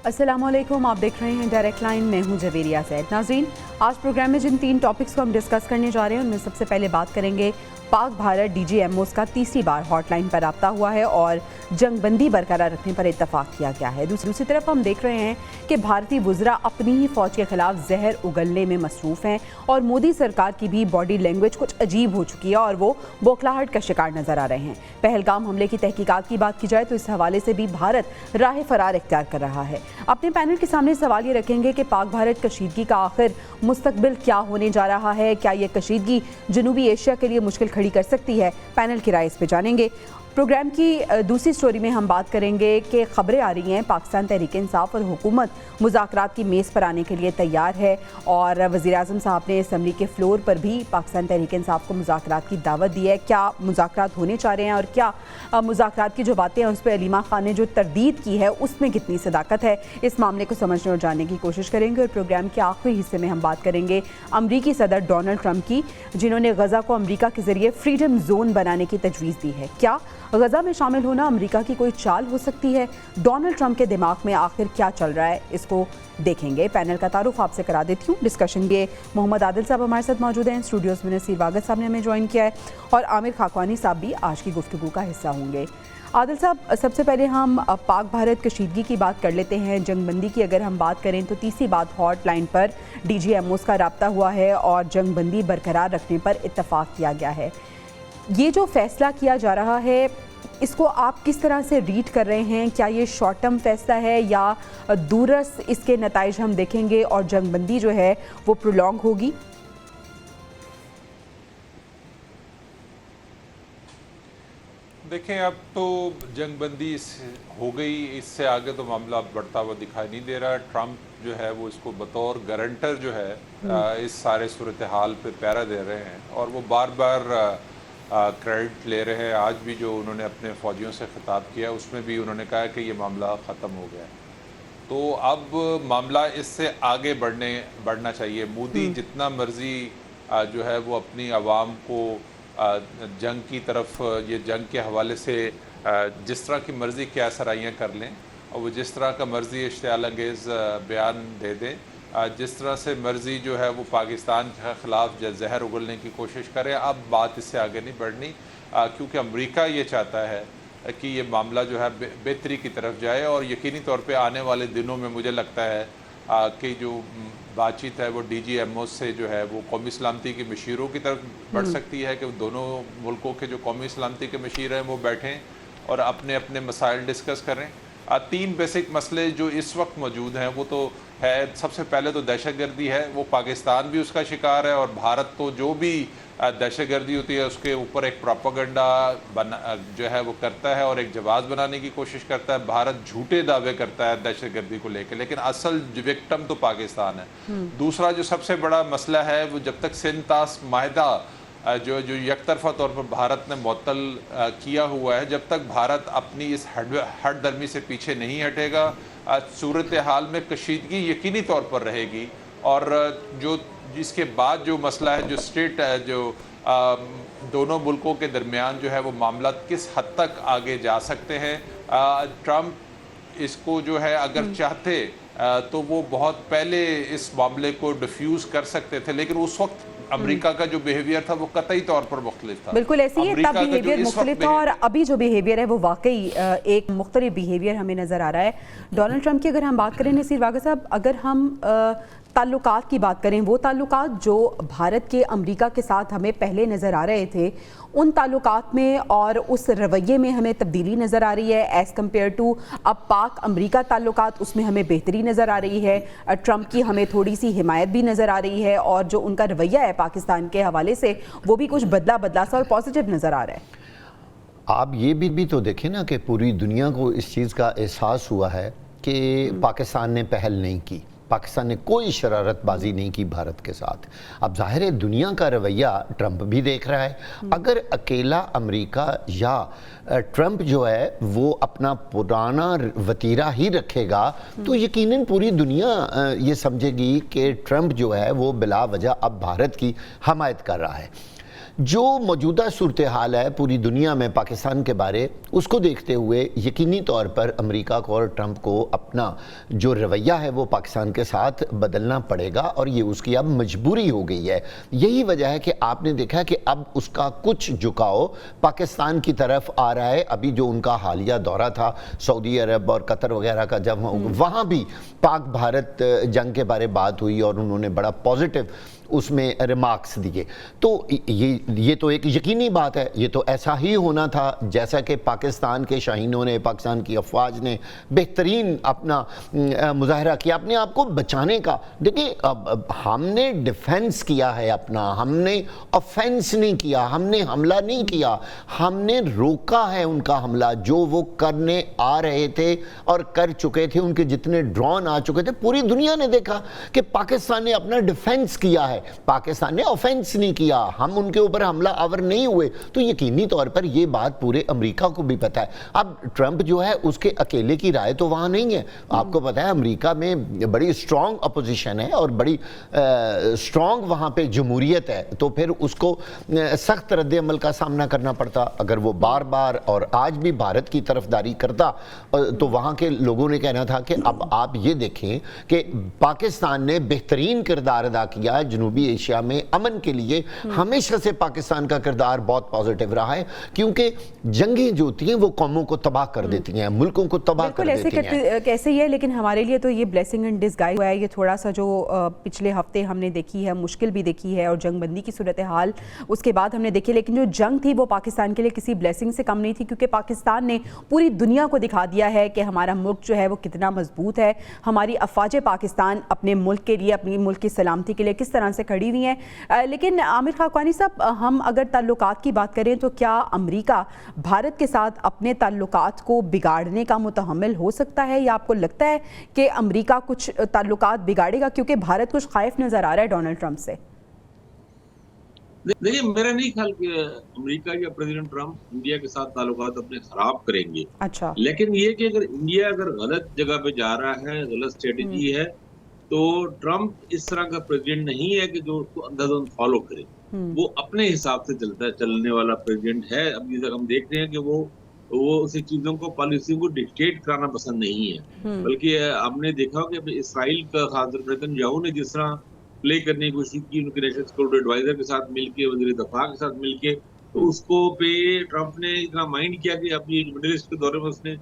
अस्सलामुअलैकुम, आप देख रहे हैं डायरेक्ट लाइन। मैं हूं जवेरिया सैद। नाज़रीन, आज प्रोग्राम में जिन 3 टॉपिक्स को हम डिस्कस करने जा रहे हैं उनमें सबसे पहले बात करेंगे पाक भारत DGMOs का तीसरी बार हॉटलाइन पर राब्ता हुआ है और जंगबंदी बरकरार रखने पर इत्तफाक किया गया है। दूसरी तरफ हम देख रहे हैं कि भारतीय वुज़रा अपनी ही फ़ौज के खिलाफ जहर उगलने में मसरूफ़ हैं और मोदी सरकार की भी बॉडी लैंग्वेज कुछ अजीब हो चुकी है और वो बौखलाहट का शिकार नज़र आ रहे हैं। पहलगाम हमले की तहकीकात की बात की जाए तो इस हवाले से भी भारत राह फरार इख्तियार कर रहा है। अपने पैनल के सामने सवाल ये रखेंगे कि पाक भारत कशीदगी का आखिर मुस्तकबिल क्या होने जा रहा है, क्या ये कशीदगी जनूबी एशिया के लिए मुश्किल खड़ी कर सकती है। पैनल की राय इस पे जानेंगे। प्रोग्राम की दूसरी स्टोरी में हम बात करेंगे कि खबरें आ रही हैं पाकिस्तान तहरीक इंसाफ और हुकूमत मुज़ाकरात की मेज़ पर आने के लिए तैयार है और वज़ीर-ए-आज़म साहब ने असम्बली के फ्लोर पर भी पाकिस्तान तहरीक इंसाफ को मुज़ाकरात की दावत दी है। क्या मुज़ाकरात होने चाह रहे हैं और क्या मुज़ाकरात की जो बातें हैं उस पर अलीमा खान ने जो तरदीद की है उसमें कितनी सदाकत है, इस मामले को समझने और जानने की कोशिश करेंगे। और प्रोग्राम के आखिरी हिस्से में हम बात करेंगे अमरीकी सदर डोनाल्ड ट्रंप की, जिन्होंने गज़ा को अमरीका के ज़रिए फ्रीडम जोन बनाने की तजवीज़ दी है। क्या गज़ा में शामिल होना अमरीका की कोई चाल हो सकती है? डोनाल्ड ट्रंप के दिमाग में आखिर क्या चल रहा है, इसको देखेंगे। पैनल का तारुफ आपसे करा देती हूँ। डिस्कशन के मोहम्मद आदिल साहब हमारे साथ मौजूद हैं, स्टूडियोज़ में नसीर वागद साहब ने हमें ज्वाइन किया है और आमिर खाकवानी साहब भी आज की गुफ्तगू का हिस्सा होंगे। आदिल साहब, सबसे पहले हम पाक भारत कशीदगी की बात कर लेते हैं। जंगबंदी की अगर हम बात करें तो तीसरी बात हॉटलाइन पर DGMOs का राब्ता हुआ है और जंगबंदी बरकरार रखने पर इत्तफाक किया गया है। ये जो फैसला किया जा रहा है इसको आप किस तरह से रीड कर रहे हैं? क्या ये शॉर्ट टर्म फैसला है या दूरस इसके नताइज हम देखेंगे और जंगबंदी जो है वो प्रोलॉन्ग होगी? देखें, अब तो जंगबंदी हो गई, इससे आगे तो मामला बढ़ता हुआ दिखाई नहीं दे रहा। ट्रंप जो है वो इसको बतौर गारंटर जो है इस सारे सूरत हाल पे पहरा दे रहे हैं और वो बार बार क्रेडिट ले रहे हैं। आज भी जो उन्होंने अपने फ़ौजियों से खिताब किया उसमें भी उन्होंने कहा कि ये मामला ख़त्म हो गया है। तो अब मामला इससे आगे बढ़ना चाहिए। मोदी जितना मर्ज़ी जो है वो अपनी आवाम को जंग की तरफ, ये जंग के हवाले से जिस तरह की मर्ज़ी क्या सराहियाँ कर लें और वो जिस तरह का मर्ज़ी इश्तियाल अंगेज़ बयान दे दें, जिस तरह से मर्ज़ी जो है वो पाकिस्तान के ख़िलाफ़ जहर उगलने की कोशिश करें, अब बात इससे आगे नहीं बढ़नी क्योंकि अमेरिका ये चाहता है कि ये मामला जो है बेहतरी की तरफ जाए और यकीनी तौर पे आने वाले दिनों में मुझे लगता है कि जो बातचीत है वो DGMOs से जो है वो कौमी सलामती की मशीरों की तरफ बढ़ सकती है कि दोनों मुल्कों के जो कौमी सलामती के मशीर हैं वो बैठें और अपने अपने मसाइल डिस्कस करें। 3 बेसिक मसले जो इस वक्त मौजूद हैं वो तो है, सबसे पहले तो दहशतगर्दी है, वो पाकिस्तान भी उसका शिकार है और भारत तो जो भी दहशतगर्दी होती है उसके ऊपर एक प्रोपेगेंडा जो है वो करता है और एक जवाब बनाने की कोशिश करता है। भारत झूठे दावे करता है दहशतगर्दी को लेकर, लेकिन असल विक्टिम तो पाकिस्तान है। दूसरा जो सबसे बड़ा मसला है वो जब तक सिंतास माहिदा जो यकतरफा तौर पर भारत ने मुअत्तल किया हुआ है, जब तक भारत अपनी इस हट दर्मी से पीछे नहीं हटेगा, सूरत हाल में कशीदगी यकीनी तौर पर रहेगी। और जो इसके बाद जो मसला है, जो स्टेट जो दोनों मुल्कों के दरमियान जो है वो मामला किस हद तक आगे जा सकते हैं, ट्रंप इसको जो है अगर चाहते तो वो बहुत पहले इस मामले को डिफ्यूज़ कर सकते थे, लेकिन उस वक्त अमेरिका का जो बिहेवियर था वो कतई तौर पर मुख्तलिफ था। बिल्कुल ऐसी है, तब बिहेवियर मुख्तलिफ था और अभी जो बिहेवियर है वो वाकई एक मुख्तलिफ बिहेवियर हमें नज़र आ रहा है। डोनाल्ड ट्रंप की अगर हम बात करें नसीर वागद साहब, अगर हम ताल्लुकात की बात करें, वो ताल्लुकात जो भारत के अमेरिका के साथ हमें पहले नज़र आ रहे थे, उन ताल्लुकात में और उस रवैये में हमें तब्दीली नज़र आ रही है एज़ कम्पेयर टू अब पाक अमेरिका ताल्लुकात, उसमें हमें बेहतरी नज़र आ रही है। ट्रंप की हमें थोड़ी सी हिमायत भी नज़र आ रही है और जो उनका रवैया है पाकिस्तान के हवाले से वो भी कुछ बदला सा और पॉजिटिव नज़र आ रहा है। आप ये भी तो देखें ना कि पूरी दुनिया को इस चीज़ का एहसास हुआ है कि पाकिस्तान ने पहल नहीं की, पाकिस्तान ने कोई शरारतबाजी नहीं की भारत के साथ। अब जाहिर है दुनिया का रवैया ट्रंप भी देख रहा है। अगर अकेला अमेरिका या ट्रंप जो है वो अपना पुराना वतीरा ही रखेगा तो यकीनन पूरी दुनिया ये समझेगी कि ट्रंप जो है वो बिला वजह अब भारत की हमायत कर रहा है। جو موجودہ صورتحال ہے پوری دنیا میں پاکستان کے بارے، اس کو دیکھتے ہوئے یقینی طور پر امریکہ کو اور ٹرمپ کو اپنا جو رویہ ہے وہ پاکستان کے ساتھ بدلنا پڑے گا، اور یہ اس کی اب مجبوری ہو گئی ہے۔ یہی وجہ ہے کہ آپ نے دیکھا کہ اب اس کا کچھ جھکاؤ پاکستان کی طرف آ رہا ہے۔ ابھی جو ان کا حالیہ دورہ تھا سعودی عرب اور قطر وغیرہ کا، جب وہاں بھی پاک بھارت جنگ کے بارے بات ہوئی اور انہوں نے بڑا پازیٹیو اس میں ریمارکس دیے، تو یہ تو ایک یقینی بات ہے، یہ تو ایسا ہی ہونا تھا جیسا کہ پاکستان کے شاہینوں نے، پاکستان کی افواج نے بہترین اپنا مظاہرہ کیا اپنے آپ کو بچانے کا۔ دیکھیں ہم نے ڈیفنس کیا ہے اپنا، ہم نے آفینس نہیں کیا، ہم نے حملہ نہیں کیا، ہم نے روکا ہے ان کا حملہ جو وہ کرنے آ رہے تھے اور کر چکے تھے۔ ان کے جتنے ڈرون آ چکے تھے، پوری دنیا نے دیکھا کہ پاکستان نے اپنا ڈیفنس کیا ہے، پاکستان نے آفینس نہیں کیا، ہم ان کے اوپر حملہ آور نہیں ہوئے۔ تو یقینی طور پر یہ بات پورے امریکہ کو بھی پتہ ہے۔ اب ٹرمپ جو ہے اس کے اکیلے کی رائے تو وہاں نہیں ہے، آپ کو پتہ ہے امریکہ میں بڑی سٹرونگ اپوزیشن ہے اور بڑی سٹرونگ وہاں پہ جمہوریت ہے، تو پھر اس کو سخت رد عمل کا سامنا کرنا پڑتا۔ اگر وہ بار بار اور آج بھی بھارت کی طرفداری کرتا تو وہاں کے لوگوں نے کہنا تھا کہ اب آپ یہ دیکھیں کہ پاکستان نے بہترین کردار ادا کیا ہے جنوبی ایشیا میں امن کے لیے۔ ہمیشہ سے پاکستان کا کردار بہت پازیٹیو رہا ہے، کیونکہ جنگیں جو ہوتی ہیں وہ قوموں کو تباہ کر دیتی ہیں، ملکوں کو تباہ کر دیتی ہیں۔ کیسے ہی ہے، لیکن ہمارے لیے تو یہ بلیسنگ ان ڈسگائز ہوا ہے۔ یہ تھوڑا سا جو پچھلے ہفتے ہم نے دیکھی ہے مشکل بھی دیکھی ہے، اور جنگ بندی کی صورتحال اس کے بعد ہم نے دیکھی، لیکن جو جنگ تھی وہ پاکستان کے لیے کسی بلیسنگ سے کم نہیں تھی، کیونکہ پاکستان نے پوری دنیا کو دکھا دیا ہے کہ ہمارا ملک جو ہے وہ کتنا مضبوط ہے، ہماری افواج پاکستان اپنے ملک کے لیے، اپنی ملک کی سلامتی کے لیے کس طرح سے کھڑی ہوئی ہیں۔ لیکن عامر خاقانی صاحب، ہم اگر تعلقات کی بات کریں تو کیا امریکہ بھارت کے ساتھ اپنے تعلقات کو بگاڑنے کا متحمل ہو سکتا ہے، یا آپ کو لگتا ہے کہ امریکہ کچھ تعلقات بگاڑے گا، کیونکہ بھارت کچھ خائف نظر آ رہا ہے ڈونلڈ ٹرمپ سے؟ دیکھیے میرا نہیں خیال کہ امریکہ یا پریزیڈنٹ ٹرمپ انڈیا کے ساتھ تعلقات اپنے خراب کریں گے، اچھا، لیکن یہ کہ اگر انڈیا غلط جگہ پہ جا رہا ہے، غلط اسٹریٹجی ہے، تو ٹرمپ اس طرح کا پریزیڈنٹ نہیں ہے کہ جو اس کو اندھادھند فالو کرے۔ وہ اپنے حساب سے چلنے والا پریزیڈنٹ ہے۔ ابھی تک ہم دیکھ رہے ہیں کہ وہ اسی چیزوں کو، پالیسیوں کو ڈکٹیٹ کرانا پسند نہیں ہے، بلکہ ہم نے دیکھا کہ اسرائیل کا خاص نیتنیاہو نے جس طرح پلے کرنے کی کوشش کی، ان کے نیشنل سیکورٹی ایڈوائزر کے ساتھ مل کے، وزیر دفاع کے ساتھ مل کے، تو اس کو پہ ٹرمپ نے اتنا مائنڈ کیا کہ اپنی مڈل ایسٹ کے دورے میں اس نے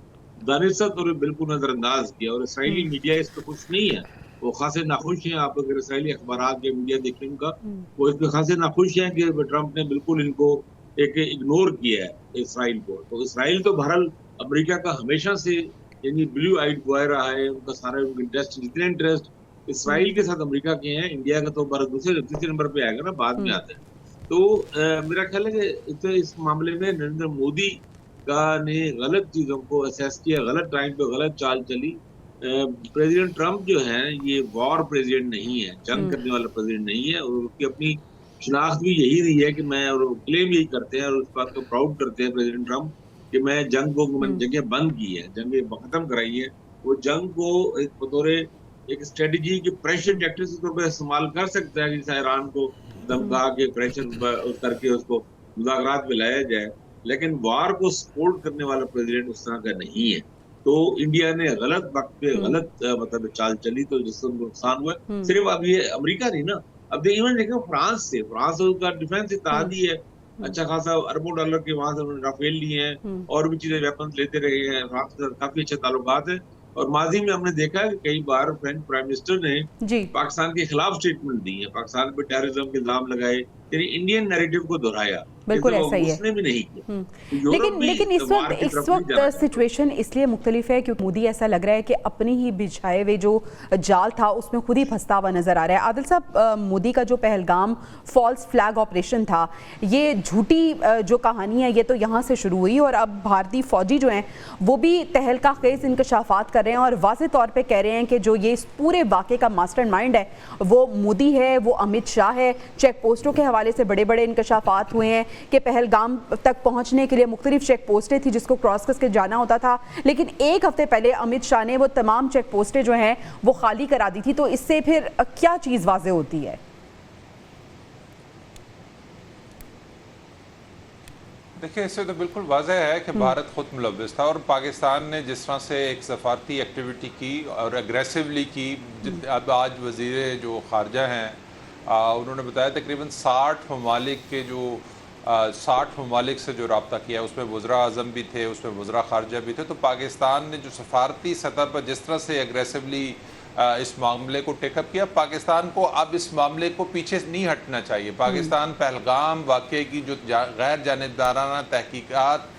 دانستہ طور پہ بالکل نظر انداز کیا، اور اسرائیلی میڈیا اس پہ خوش نہیں ہے، وہ خاصے ناخوش ہیں۔ آپ اگر اسرائیلی اخبارات یا میڈیا دیکھیں ان کا، وہ اس پہ خاصے ناخوش ہیں کہ ٹرمپ نے بالکل ان کو ایک اگنور کیا ہے اسرائیل کو۔ تو اسرائیل تو بہرحال امریکہ کا ہمیشہ سے یعنی بلیو آئیڈ بوائے رہا ہے، ان کا سارا انٹرسٹ، جتنے انٹرسٹ اسرائیل کے ساتھ امریکہ کے ہیں، انڈیا کا تو تیسرے نمبر پہ آئے گا نا، بعد میں آتا ہے۔ تو میرا خیال ہے کہ اس معاملے میں نریندر مودی نے غلط چیزوں کو اسیس کیا، غلط ٹائم پہ غلط چال چلی۔ پریزیڈنٹ ٹرمپ جو ہے یہ وار پریزیڈنٹ نہیں ہے، جنگ کرنے والا پریزیڈنٹ نہیں ہے، اور اس کی اپنی شناخت بھی یہی رہی ہے کہ میں، اور کلیم یہی کرتے ہیں اور اس بات کو پراؤڈ کرتے ہیں پریزیڈنٹ ٹرمپ کہ میں جنگ کو، میں نے جنگیں بند کی ہے، جنگیں ختم کرائی ہے۔ وہ جنگ کو بطور ایک اسٹریٹجی کے پریشر ٹیکٹکس کے طور پر استعمال کر سکتا ہے، جیسے ایران کو دمکا کے پریشر کر کے اس کو مذاکرات میں لایا جائے، لیکن وار کو سپورٹ کرنے والا پریزیڈنٹ اس طرح کا نہیں ہے۔ تو انڈیا نے غلط وقت پہ غلط مطلب چال چلی، تو جس سے ان کو نقصان ہوا ہے۔ صرف اب یہ امریکہ نہیں نا، اب ایون دیکھیں فرانس کا ڈیفینس اتحادی ہے، اچھا خاصا اربوں ڈالر کے وہاں سے رافیل لیے ہیں اور بھی چیزیں ویپنز لیتے رہے ہیں، فرانس کے ساتھ کافی اچھے تعلقات ہیں۔ اور ماضی میں ہم نے دیکھا ہے کہ کئی بار فرینچ پرائم منسٹر نے پاکستان کے خلاف سٹیٹمنٹ دی ہے، پاکستان پہ ٹیررزم کے الزام لگائے، یعنی انڈین نیریٹو کو دہرایا، بالکل ایسا ہی ہے۔ اس نے بھی نہیں کیا۔ لیکن اس وقت سچویشن اس لیے مختلف ہے کیونکہ مودی ایسا لگ رہا ہے کہ اپنی ہی بچھائے ہوئے جو جال تھا اس میں خود ہی پھنستا ہوا نظر آ رہا ہے۔ عادل صاحب، مودی کا جو پہلگام فالس فلیگ آپریشن تھا، یہ جھوٹی جو کہانی ہے یہ تو یہاں سے شروع ہوئی، اور اب بھارتی فوجی جو ہیں وہ بھی تہلکہ خیز انکشافات کر رہے ہیں اور واضح طور پہ کہہ رہے ہیں کہ جو یہ اس پورے واقعے کا ماسٹر مائنڈ ہے وہ مودی ہے، وہ امت شاہ ہے۔ چیک پوسٹوں کے حوالے سے بڑے بڑے انکشافات ہوئے ہیں کہ پہلگام تک پہنچنے کے لیے مختلف چیک پوسٹیں تھیں جس کو کراس کر کے جانا ہوتا تھا، لیکن ایک ہفتے پہلے امت شاہ نے وہ تمام چیک پوسٹیں جو ہیں وہ خالی کرا دی تھی۔ تو اس سے پھر کیا چیز واضح ہوتی ہے؟ देखिए, इससे तो बिल्कुल वाज़ह है कि भारत खुद मुलव्वस था और पाकिस्तान ने जिस तरह से एक सफारती एक्टिविटी की और एग्रेसिवली की। अब आज वज़ीर जो ख़ारजा हैं उन्होंने बताया तकरीबन 60 ममालिक के जो 60 ममालिक से जो रब्ता किया उसमें वज़रा आज़म भी थे, उसमें वज़रा ख़ारजा भी थे। तो पाकिस्तान ने जो सफारती सतह पर जिस तरह से एग्रेसिवली इस मामले को टेकअप किया, पाकिस्तान को अब इस मामले को पीछे नहीं हटना चाहिए। पाकिस्तान पहलगाम वाक़े की जो गैर जानिबदाराना तहकीकात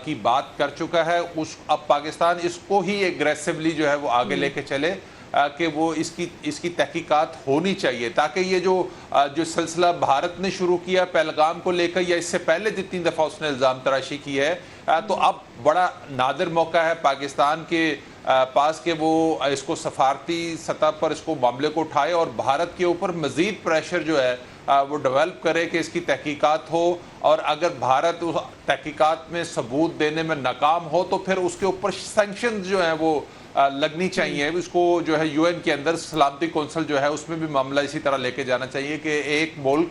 की बात कर चुका है, उस अब पाकिस्तान इसको ही एग्रेसिवली जो है वो आगे लेके चले कि वो इसकी तहकीकात होनी चाहिए, ताकि ये जो सिलसिला भारत ने शुरू किया पहलगाम को लेकर या इससे पहले जितनी दफ़ा उसने इल्ज़ाम तराशी की है, तो अब बड़ा नादिर मौका है पाकिस्तान के पास कि वो इसको सफारती सतह पर इसको मामले को उठाए और भारत के ऊपर मज़ीद प्रेशर जो है वो डेवलप करे कि इसकी तहकीकात हो। और अगर भारत उस तहकीकात में सबूत देने में नाकाम हो तो फिर उसके ऊपर सैंक्शंस जो हैं वो लगनी चाहिए। इसको जो है यूएन के अंदर सलामती कौंसिल जो है उसमें भी मामला इसी तरह लेके जाना चाहिए कि एक मुल्क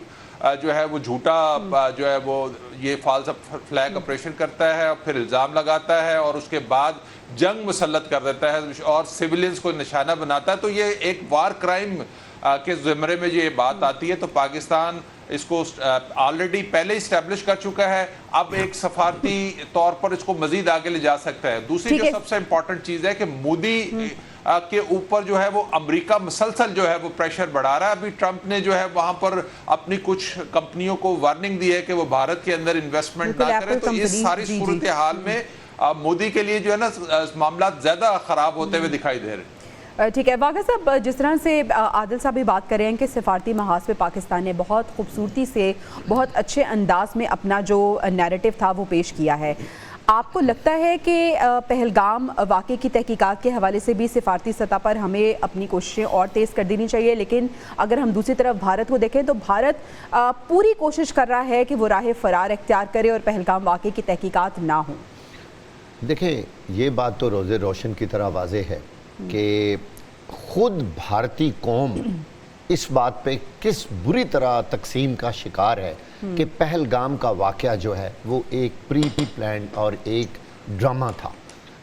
जो है वो झूठा जो है वो ये फॉल्स फ्लैग ऑपरेशन करता है और फिर इल्ज़ाम लगाता है और उसके बाद जंग मुसल्लत कर देता है और सिविलियंस को निशाना बनाता है, तो ये एक वार क्राइम के ज़िम्मे में ये बात आती है। तो पाकिस्तान इसको ऑलरेडी पहले इस्टेब्लिश कर चुका है, अब एक सफारती तौर पर इसको मजीद आगे ले जा सकता है। दूसरी जो सबसे इम्पोर्टेंट चीज़ है कि मोदी के ऊपर जो है वो अमेरिका मुसलसल जो है वो प्रेशर बढ़ा रहा है। अभी ट्रंप ने जो है वहां पर अपनी कुछ कंपनियों को वार्निंग दी है कि वो भारत के अंदर इन्वेस्टमेंट ना करें। तो इस सारी सूरत हाल में मोदी के लिए जो है ना मामला ज्यादा खराब होते हुए दिखाई दे रहे हैं। ठीक है वाक़ा साहब, जिस तरह से आदिल साहब भी बात कर रहे हैं कि सिफारती महाज पे पाकिस्तान ने बहुत खूबसूरती से बहुत अच्छे अंदाज में अपना जो नैरेटिव था वो पेश किया है, आपको लगता है कि पहलगाम वाक़े की तहकीकात के हवाले से भी सिफारती सतह पर हमें अपनी कोशिशें और तेज़ कर देनी चाहिए, लेकिन अगर हम दूसरी तरफ भारत को देखें तो भारत पूरी कोशिश कर रहा है कि वो राह फ़रार इख्तियार करे और पहलगाम वाक़े की तहकीकात ना हो? देखें, ये बात तो रोज़े रोशन की तरह वाज़े है कि खुद भारतीय कौम इस बात पे किस बुरी तरह तकसीम का शिकार है कि पहलगाम का वाक़या जो है वो एक प्री प्लान और एक ड्रामा था।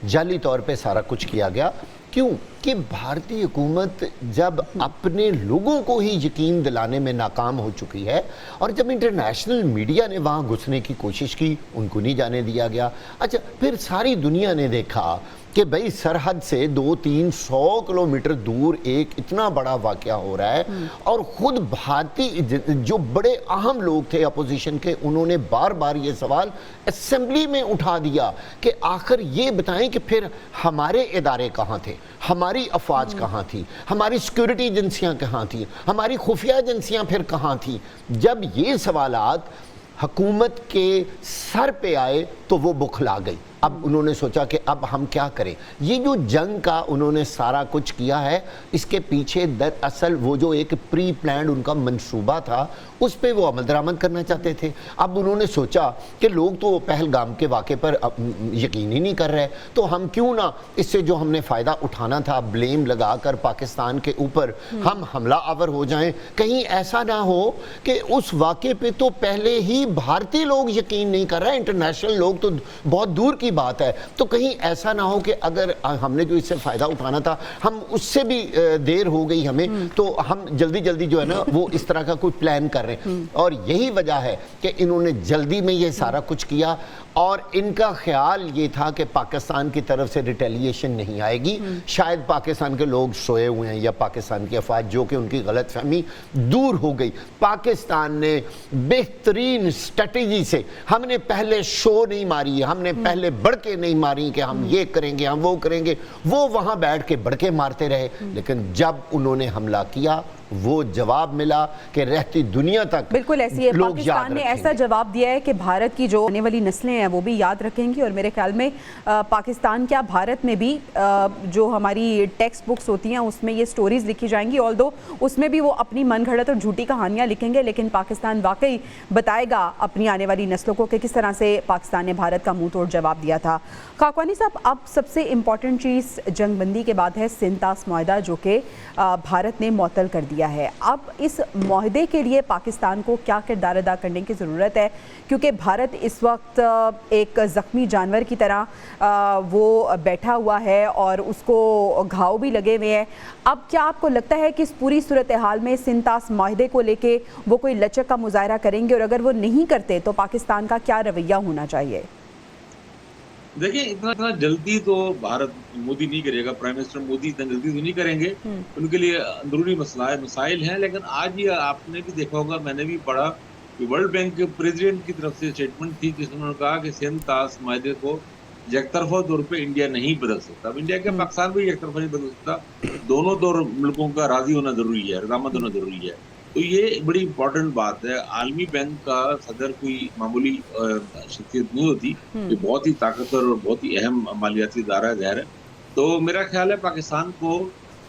जाली तौर पे सारा कुछ किया गया। क्यों? कि भारतीय हुकूमत जब अपने लोगों को ही यकीन दिलाने में नाकाम हो चुकी है और जब इंटरनेशनल मीडिया ने वहाँ घुसने की कोशिश की, उनको नहीं जाने दिया गया। अच्छा, फिर सारी दुनिया ने देखा कि भाई सरहद से 200-300 किलोमीटर दूर एक इतना बड़ा वाक़या हो रहा है और ख़ुद भारतीय जो बड़े अहम लोग थे अपोजिशन के, उन्होंने बार बार ये सवाल असेंबली में उठा दिया कि आखिर ये बताएं कि फिर हमारे इदारे कहाँ थे, हमारी अफवाज कहाँ थी, हमारी सिक्योरिटी एजेंसियाँ कहाँ थी, हमारी खुफिया एजेंसियाँ फिर कहाँ थी। जब ये सवालात हुकूमत के सर पे आए तो वो बुखला गई। अब उन्होंने सोचा कि अब हम क्या करें। ये जो जंग का उन्होंने सारा कुछ किया है, इसके पीछे दरअसल वो जो एक प्री प्लान्ड उनका मंसूबा था उस पे वो अमल दरामद करना चाहते थे। अब उन्होंने सोचा कि लोग तो पहलगाम के वाक़े पर यकीन ही नहीं कर रहे, तो हम क्यों ना इससे जो हमने फ़ायदा उठाना था ब्लेम लगाकर पाकिस्तान के ऊपर हम हमला आवर हो जाएं। कहीं ऐसा ना हो कि उस वाक़े पे तो पहले ही भारतीय लोग यकीन नहीं कर रहे, इंटरनेशनल लोग तो बहुत दूर की बात है। तो कहीं ऐसा ना हो कि अगर हमने जो इससे फ़ायदा उठाना था हम उससे भी देर हो गई हमें, तो हम जल्दी जल्दी जो है ना वो इस तरह का कोई प्लान कर रहे हैं। और यही वजह है कि इन्होंने जल्दी में ये सारा कुछ किया और इनका ख्याल ये था कि पाकिस्तान की तरफ से रिटेलिएशन नहीं आएगी। शायद पाकिस्तान के लोग सोए हुए हैं या पाकिस्तान की अफवाज, जो कि उनकी गलत फहमी दूर हो गई। पाकिस्तान ने बेहतरीन स्ट्रेटजी से, हमने पहले शो नहीं मारी, हमने पहले बढ़के नहीं मारी कि हम ये करेंगे हम वो करेंगे, वो वहाँ बैठ के बढ़के मारते रहे। लेकिन जब उन्होंने हमला किया वो जवाब मिला कि रहती दुनिया तक बिल्कुल ऐसी है। पाकिस्तान ने ऐसा जवाब दिया है कि भारत की जो आने वाली नस्लें हैं वो भी याद रखेंगी। और मेरे ख्याल में पाकिस्तान क्या भारत में भी जो हमारी टेक्स्ट बुक्स होती हैं उसमें ये स्टोरीज लिखी जाएंगी, ऑल्दो उसमें भी वो अपनी मनगढ़ंत और झूठी कहानियाँ लिखेंगे, लेकिन पाकिस्तान वाकई बताएगा अपनी आने वाली नस्लों को कि किस तरह से पाकिस्तान ने भारत का मुंह तोड़ जवाब दिया था। खाकवानी साहब, अब सबसे इम्पॉर्टेंट चीज़ जंगबंदी के बाद है सिंध तास मुआहदा, जो कि भारत ने मुअत्तल कर दिया گیا ہے. اب اس معاہدے کے لیے پاکستان کو کیا کردار ادا کرنے کی ضرورت ہے, کیونکہ بھارت اس وقت ایک زخمی جانور کی طرح وہ بیٹھا ہوا ہے اور اس کو گھاؤ بھی لگے ہوئے ہیں. اب کیا آپ کو لگتا ہے کہ اس پوری صورتحال میں سنتاس معاہدے کو لے کے وہ کوئی لچک کا مظاہرہ کریں گے, اور اگر وہ نہیں کرتے تو پاکستان کا کیا رویہ ہونا چاہیے؟ دیکھیں اتنا جلدی تو بھارت مودی نہیں کرے گا, پرائم منسٹر مودی اتنا جلدی تو نہیں کریں گے, ان کے لیے اندرونی مسائل ہیں. لیکن آج یہ آپ نے بھی دیکھا ہوگا, میں نے بھی پڑھا کہ ورلڈ بینک کے پریزیڈنٹ کی طرف سے اسٹیٹمنٹ تھی جس میں انہوں نے کہا کہ سنتاس معاہدے کو یک طرفہ طور پہ انڈیا نہیں بدل سکتا. اب انڈیا کے پاکستان بھی یک طرفہ نہیں بدل سکتا, دونوں طور ملکوں کا راضی ہونا ضروری ہے, رضامند ہونا ضروری ہے. تو یہ بڑی امپورٹنٹ بات ہے. عالمی بینک کا صدر کوئی معمولی شخصیت نہیں ہوتی, یہ بہت ہی طاقتور اور بہت ہی اہم مالیاتی ادارہ ہے ظاہر ہے. تو میرا خیال ہے پاکستان کو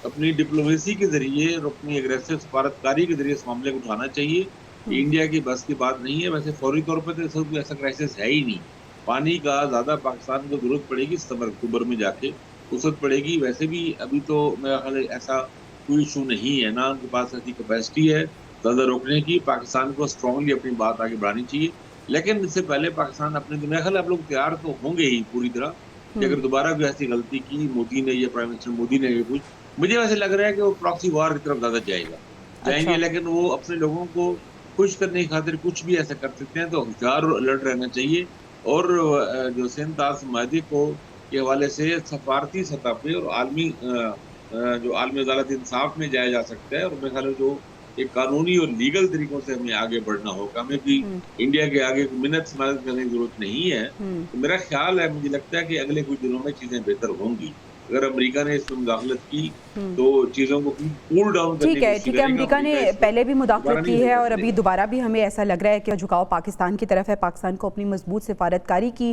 اپنی ڈپلومیسی کے ذریعے اور اپنی اگریسو سفارتکاری کے ذریعے اس معاملے کو اٹھانا چاہیے. انڈیا کی بس کی بات نہیں ہے. ویسے فوری طور پہ تو کوئی ایسا کرائسس ہے ہی نہیں. پانی کا زیادہ پاکستان کو ضرورت پڑے گی ستمبر اکتوبر میں جا کے وسعت پڑے گی. ویسے بھی ابھی تو میرا خیال ایسا کوئی ایشو نہیں ہے, نہ ان کے پاس ایسی کیپیسٹی ہے زیادہ روکنے کی. پاکستان کو اسٹرانگلی اپنی بات آگے بڑھانی چاہیے. لیکن اس سے پہلے پاکستان اپنے میرا خیال آپ لوگ تیار تو ہوں گے ہی پوری طرح کہ اگر دوبارہ کوئی ایسی غلطی کی مودی نے یا پرائم منسٹر مودی نے کچھ, مجھے ویسے لگ رہا ہے کہ وہ پراکسی وار کی طرف زیادہ جائیں گے. لیکن وہ اپنے لوگوں کو خوش کرنے کی خاطر کچھ بھی ایسا کر سکتے ہیں. تو ہوشیار اور الرٹ رہنا چاہیے. اور جو سنتاس معاہدے کو کے حوالے سے سفارتی سطح پہ اور عالمی عدالت انصاف میں جایا جا سکتا ہے. اور میرے خیال جو ایک قانونی اور لیگل طریقوں سے ہمیں آگے بڑھنا ہوگا. ہمیں بھی انڈیا کے آگے منت مدد کرنے کی ضرورت نہیں ہے. تو میرا خیال ہے, مجھے لگتا ہے کہ اگلے کچھ دنوں میں چیزیں بہتر ہوں گی. اگر امریکہ نے اس میں مداخلت کی تو چیزوں کو کول ڈاؤن کرنے ٹھیک ہے. امریکہ نے پہلے بھی مداخلت کی ہے اور ابھی دوبارہ بھی ہمیں ایسا لگ رہا ہے کہ جھکاؤ پاکستان کی طرف ہے. پاکستان کو اپنی مضبوط سفارتکاری کی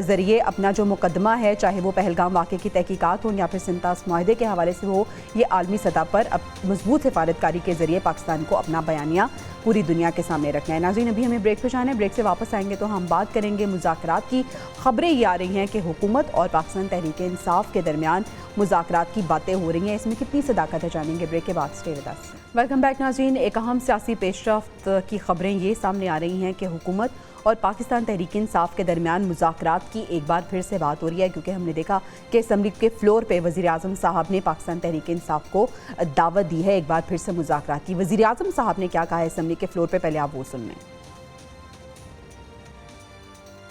ذریعے اپنا جو مقدمہ ہے, چاہے وہ پہلگام واقعے کی تحقیقات ہوں یا پھر سنتاس معاہدے کے حوالے سے ہو, یہ عالمی سطح پر مضبوط سفارتکاری کے ذریعے پاکستان کو اپنا بیانیہ پوری دنیا کے سامنے رکھنا ہے. ناظرین, ابھی ہمیں بریک پہ جانا ہے. بریک سے واپس آئیں گے تو ہم بات کریں گے مذاکرات کی. خبریں یہ آ رہی ہیں کہ حکومت اور پاکستان تحریک انصاف کے درمیان مذاکرات کی باتیں ہو رہی ہیں. اس میں کتنی صداقت ہے, جانیں گے بریک کے بعد. Stay with us. Welcome back ناظرین. ایک اہم سیاسی پیش رفت کی خبریں یہ سامنے آ رہی ہیں کہ حکومت اور پاکستان تحریک انصاف کے درمیان مذاکرات کی ایک بار پھر سے بات ہو رہی ہے, کیونکہ ہم نے دیکھا کہ اسمبلی کے فلور پہ وزیر اعظم صاحب نے پاکستان تحریک انصاف کو دعوت دی ہے ایک بار پھر سے مذاکرات کی. وزیر اعظم صاحب نے کیا کہا ہے اسمبلی کے فلور پہ, پہلے آپ وہ سن لیں.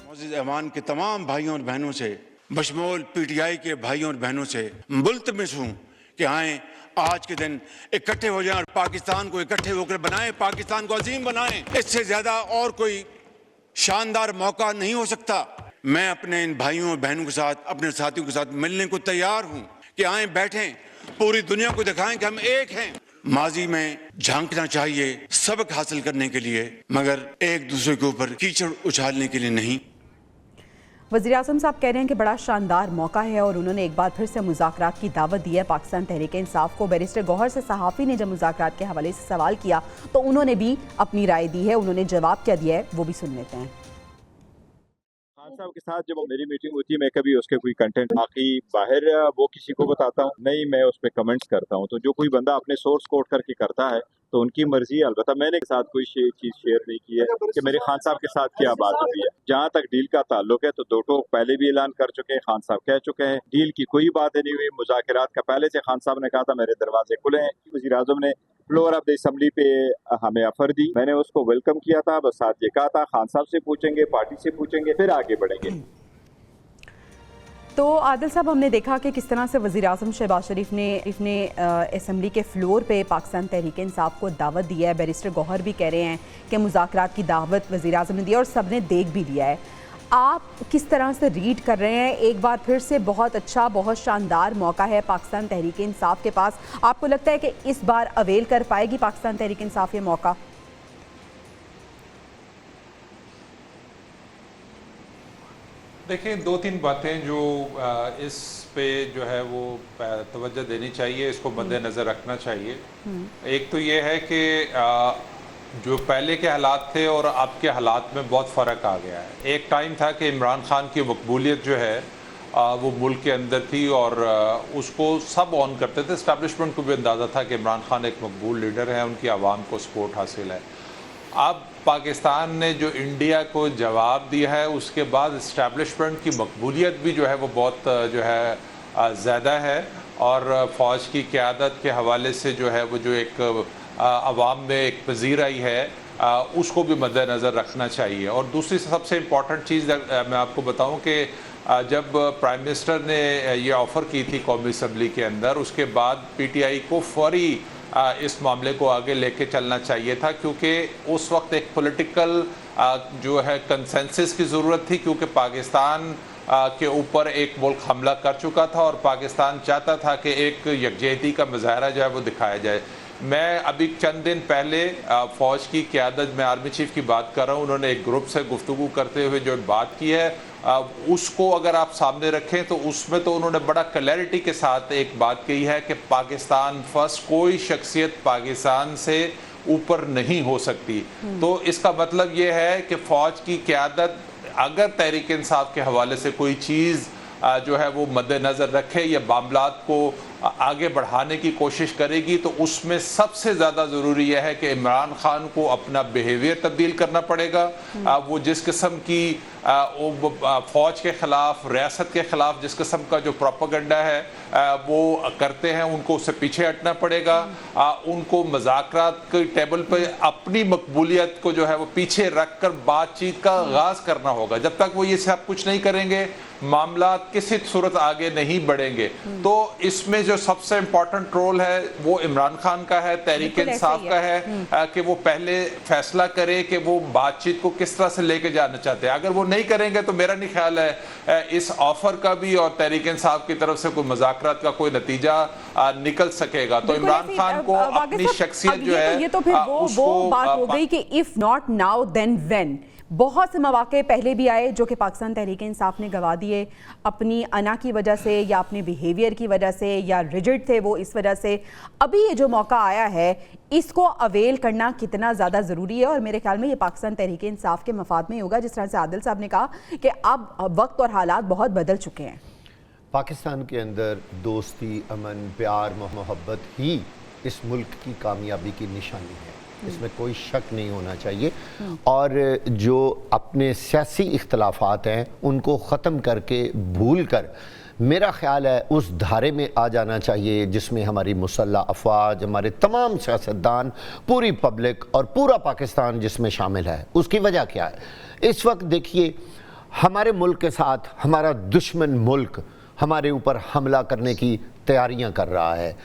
معزز ایوان کے تمام بھائیوں اور بہنوں سے, بشمول پی ٹی آئی کے بھائیوں اور بہنوں سے ملتمس ہوں کہ آئیں آج کے دن اکٹھے ہو جائیں اور پاکستان کو اکٹھے ہو کر بنائیں, پاکستان کو عظیم بنائیں. اس سے زیادہ اور کوئی شاندار موقع نہیں ہو سکتا. میں اپنے ان بھائیوں اور بہنوں کے ساتھ, اپنے ساتھیوں کے ساتھ ملنے کو تیار ہوں کہ آئیں, بیٹھیں, پوری دنیا کو دکھائیں کہ ہم ایک ہیں. ماضی میں جھانکنا چاہیے سبق حاصل کرنے کے لیے, مگر ایک دوسرے کے اوپر کیچڑ اچھالنے کے لیے نہیں. وزیر اعظم صاحب کہہ رہے ہیں کہ بڑا شاندار موقع ہے اور انہوں نے ایک بار پھر سے مذاکرات کی دعوت دی ہے پاکستان تحریک انصاف کو. بیرسٹر گوہر سے صحافی نے جب مذاکرات کے حوالے سے سوال کیا تو انہوں نے بھی اپنی رائے دی ہے. انہوں نے جواب کیا دیا ہے وہ بھی سن لیتے ہیں. خان صاحب کے ساتھ جب میری میٹنگ ہوتی ہے, میں کبھی اس کے کوئی کنٹینٹ باقی باہر وہ کسی کو بتاتا ہوں نہیں, میں اس پہ کمنٹس کرتا ہوں. تو جو کوئی بندہ اپنے سورس کوٹ کر کے کرتا ہے تو ان کی مرضی. البتہ میں نے ساتھ کوئی چیز شیئر نہیں کی ہے کہ میرے خان صاحب کے ساتھ کیا بات ہوئی ہے. جہاں تک ڈیل کا تعلق ہے تو دو ٹوک پہلے بھی اعلان کر چکے ہیں, خان صاحب کہہ چکے ہیں ڈیل کی کوئی بات نہیں ہوئی. مذاکرات کا پہلے سے خان صاحب نے کہا تھا میرے دروازے کھلے ہیں. وزیر اعظم نے فلور آف دی اسمبلی پہ ہمیں آفر دی, میں نے اس کو ویلکم کیا تھا. بس ساتھ یہ کہا تھا خان صاحب سے پوچھیں گے, پارٹی سے پوچھیں گے, پھر آگے بڑھیں گے. تو عادل صاحب, ہم نے دیکھا کہ کس طرح سے وزیر اعظم شہباز شریف نے اسمبلی کے فلور پہ پاکستان تحریک انصاف کو دعوت دی ہے. بیرسٹر گوہر بھی کہہ رہے ہیں کہ مذاکرات کی دعوت وزیر اعظم نے دی اور سب نے دیکھ بھی لیا ہے. آپ کس طرح سے ریڈ کر رہے ہیں؟ ایک بار پھر سے بہت اچھا, بہت شاندار موقع ہے پاکستان تحریک انصاف کے پاس. آپ کو لگتا ہے کہ اس بار اویل کر پائے گی پاکستان تحریک انصاف یہ موقع؟ دیکھیں, دو تین باتیں جو اس پہ جو ہے وہ توجہ دینی چاہیے, اس کو مد نظر رکھنا چاہیے. ایک تو یہ ہے کہ جو پہلے کے حالات تھے اور اب کے حالات میں بہت فرق آ گیا ہے. ایک ٹائم تھا کہ عمران خان کی مقبولیت جو ہے वो मुल्क के अंदर थी और उसको सब ऑन करते थे। इस्टेब्लिशमेंट को भी अंदाज़ा था कि इमरान खान एक मकबूल लीडर है, उनकी आवाम को सपोर्ट हासिल है। अब पाकिस्तान ने जो इंडिया को जवाब दिया है उसके बाद इस्टेब्लिशमेंट की मकबूलियत भी जो है वो बहुत जो है ज़्यादा है और फ़ौज की क़यादत के हवाले से जो है वो जो एक अवाम में एक पजीराई है उसको भी मद्देनज़र रखना चाहिए। और दूसरी सबसे इम्पॉर्टेंट चीज़ मैं आपको बताऊं कि जब प्राइम मिनिस्टर ने ये ऑफ़र की थी कौमी असम्बली के अंदर, उसके बाद पीटीआई को फौरी इस मामले को आगे लेके चलना चाहिए था, क्योंकि उस वक्त एक पॉलिटिकल जो है कंसेंसस की ज़रूरत थी, क्योंकि पाकिस्तान के ऊपर एक मुल्क हमला कर चुका था और पाकिस्तान चाहता था कि एक यकजहती का मुजाहरा जो है वो दिखाया जाए। मैं अभी चंद दिन पहले फ़ौज की क़यादत में आर्मी चीफ़ की बात कर रहा हूँ, उन्होंने एक ग्रुप से गुफ्तगू करते हुए जो बात की है उसको अगर आप सामने रखें तो उसमें तो उन्होंने बड़ा क्लैरिटी के साथ एक बात कही है कि पाकिस्तान फर्स्ट, कोई शख्सियत पाकिस्तान से ऊपर नहीं हो सकती। तो इसका मतलब ये है कि फ़ौज की क़यादत अगर तहरीक इंसाफ के हवाले से कोई चीज़ जो है वो मद्देनज़र रखे या मामलात को आगे बढ़ाने की कोशिश करेगी, तो उसमें सबसे ज़्यादा ज़रूरी यह है कि इमरान खान को अपना बिहेवियर तब्दील करना पड़ेगा। वो जिस किस्म की फ़ौज के ख़िलाफ़, रियासत के ख़िलाफ़ जिस किस्म का जो प्रोपेगेंडा है वो करते हैं, उनको उससे पीछे हटना पड़ेगा। उनको मुज़ाकरात के टेबल पर अपनी मकबूलियत को जो है वो पीछे रख कर बातचीत का आगाज़ करना होगा। जब तक वो ये सब कुछ नहीं करेंगे, मामला किसी सूरत आगे नहीं बढ़ेंगे। तो इसमें जो सबसे इम्पोर्टेंट रोल है वो इमरान खान का है, तहरीक इंसाफ का है कि वो पहले फैसला करे कि वो बातचीत को किस तरह से लेके जाना चाहते हैं। अगर वो नहीं करेंगे तो मेरा नहीं ख्याल है इस ऑफर का भी और तहरीक इंसाफ की तरफ से कोई मुज़ाकरात का कोई नतीजा निकल सकेगा। तो इमरान खान को अपनी शख्सियत जो है ये तो फिर वो बात हो गई कि if not now then when. बहुत से मौके पहले भी आए जो कि पाकिस्तान तहरीक इंसाफ ने गवा दिए अपनी अना की वजह से या अपने बिहेवियर की वजह से या रिजिड थे वो इस वजह से। अभी ये जो मौका आया है इसको अवेल करना कितना ज़्यादा ज़रूरी है, और मेरे ख्याल में ये पाकिस्तान तहरीक इंसाफ के मफाद में होगा। जिस तरह से आदिल साहब ने कहा कि अब वक्त और हालात बहुत बदल चुके हैं। पाकिस्तान के अंदर दोस्ती, अमन, प्यार, मोहब्बत ही इस मुल्क की कामयाबी की निशानी है, इसमें कोई शक नहीं होना चाहिए। और जो अपने सियासी इख्तलाफात हैं उनको ख़त्म करके भूल कर मेरा ख्याल है उस धारे में आ जाना चाहिए जिसमें हमारी मुसल्लह अफवाज, हमारे तमाम सियासतदान, पूरी पब्लिक और पूरा पाकिस्तान जिसमें शामिल है। उसकी वजह क्या है? इस वक्त देखिए हमारे मुल्क के साथ हमारा दुश्मन मुल्क हमारे ऊपर हमला करने की तैयारियां कर रहा है।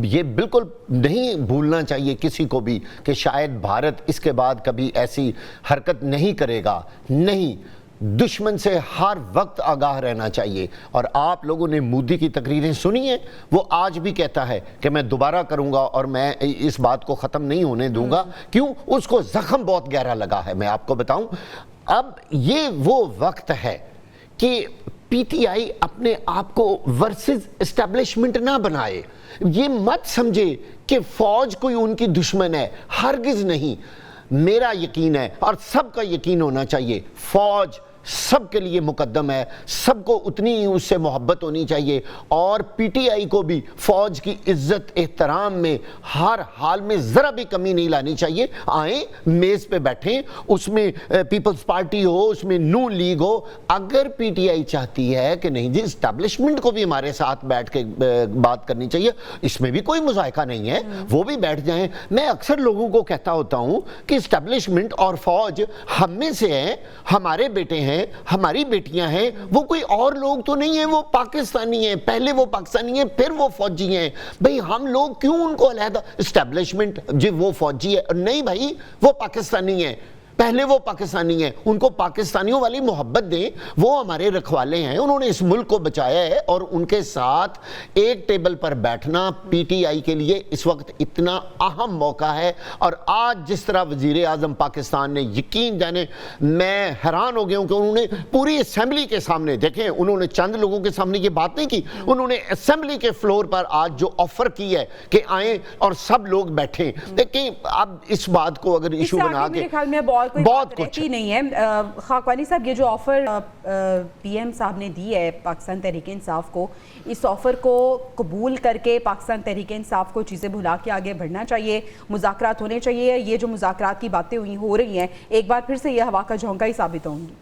ये बिल्कुल नहीं भूलना चाहिए किसी को भी कि शायद भारत इसके बाद कभी ऐसी हरकत नहीं करेगा। नहीं, दुश्मन से हर वक्त आगाह रहना चाहिए। और आप लोगों ने मोदी की तकरीरें सुनी हैं, वो आज भी कहता है कि मैं दोबारा करूंगा और मैं इस बात को ख़त्म नहीं होने दूंगा। क्यों? उसको ज़ख्म बहुत गहरा लगा है। मैं आपको बताऊं, अब ये वो वक्त है कि पीटीआई अपने आप को वर्सेस एस्टेब्लिशमेंट ना बनाए। ये मत समझे कि फौज कोई उनकी दुश्मन है, हरगिज नहीं। मेरा यकीन है और सबका यकीन होना चाहिए, फौज सबके लिए मुकद्दम है, सबको उतनी ही उससे मोहब्बत होनी चाहिए। और पीटीआई को भी फौज की इज्जत एहतराम में हर हाल में ज़रा भी कमी नहीं लानी चाहिए। आए मेज़ पे बैठें, उसमें पीपल्स पार्टी हो, उसमें नून लीग हो। अगर पीटीआई चाहती है कि नहीं जी इस्टेब्लिशमेंट को भी हमारे साथ बैठ के बात करनी चाहिए, इसमें भी कोई मुज़ायका नहीं है, वो भी बैठ जाएं। मैं अक्सर लोगों को कहता होता हूँ कि इस्टेब्लिशमेंट और फौज हम में से है, हमारे बेटे हैं, हमारी बेटियां हैं, वो कोई और लोग तो नहीं है, वो पाकिस्तानी हैं। पहले वो पाकिस्तानी हैं, फिर वो फौजी हैं। भाई हम लोग क्यों उनको अलहदा इस्टेब्लिशमेंट जी वो फौजी है? नहीं भाई, वो पाकिस्तानी हैं, पहले वो पाकिस्तानी हैं। उनको पाकिस्तानियों वाली मोहब्बत दें, वो हमारे रखवाले हैं, उन्होंने इस मुल्क को बचाया है। और उनके साथ एक टेबल पर बैठना पीटीआई के लिए इस वक्त इतना अहम मौका है। और आज जिस तरह वजीर आज़म पाकिस्तान ने, यकीन जाने मैं हैरान हो गया हूँ कि उन्होंने पूरी असेंबली के सामने, देखें उन्होंने चंद लोगों के सामने ये बात नहीं की, उन्होंने असेंबली के फ्लोर पर आज जो ऑफर की है कि आए और सब लोग बैठें। देखिए अब इस बात को अगर इशू बना के, मेरे ख्याल में और कोई बहुत बात कुछ रहती नहीं है। खाकवानी साहब, ये जो ऑफ़र पीएम साहब ने दी है पाकिस्तान तहरीक इंसाफ को, इस ऑफ़र को कबूल करके पाकिस्तान तहरीक इंसाफ को चीज़ें भुला के आगे बढ़ना चाहिए, मुज़ाकरात होने चाहिए। ये जो मुज़ाकरात की बातें हो रही हैं, एक बार फिर से ये हवा का झोंका ही साबित होंगी।